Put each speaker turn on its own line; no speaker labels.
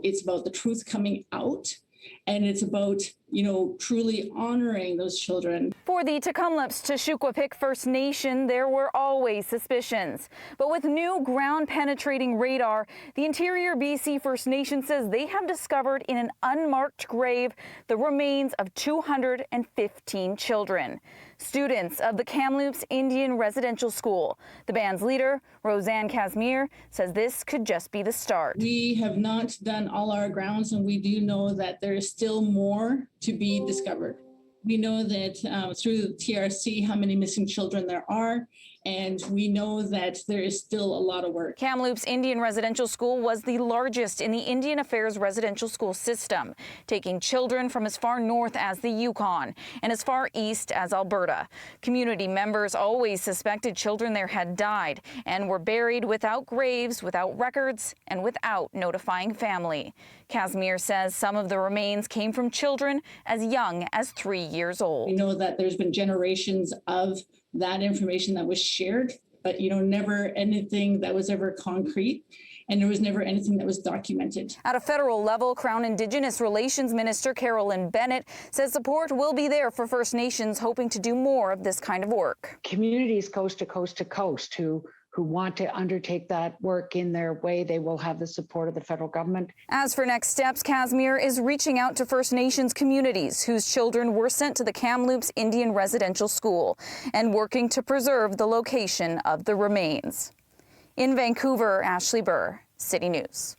it's about the truth coming out, and it's about, truly honoring those children.
For the Tk'emlúps Secwe First Nation, there were always suspicions. But with new ground-penetrating radar, the Interior BC First Nation says they have discovered in an unmarked grave the remains of 215 children. Students of the Kamloops Indian Residential School. The band's leader, Roseanne Casimir, says this could just be the start.
We have not done all our grounds, and we do know that there is still more to be discovered. We know that through the TRC how many missing children there are, and we know that there is still a lot of work.
Kamloops Indian Residential School was the largest in the Indian Affairs residential school system, taking children from as far north as the Yukon and as far east as Alberta. Community members always suspected children there had died and were buried without graves, without records, and without notifying family. Casimir says some of the remains came from children as young as 3 years old.
We know that there's been generations of that information that was shared, but never anything that was ever concrete, and there was never anything that was documented.
At a federal level, Crown Indigenous Relations Minister Carolyn Bennett says support will be there for First Nations hoping to do more of this kind of work.
Communities coast to coast who want to undertake that work in their way, they will have the support of the federal government.
As for next steps, Casimir is reaching out to First Nations communities whose children were sent to the Kamloops Indian Residential School and working to preserve the location of the remains. In Vancouver, Ashley Burr, City News.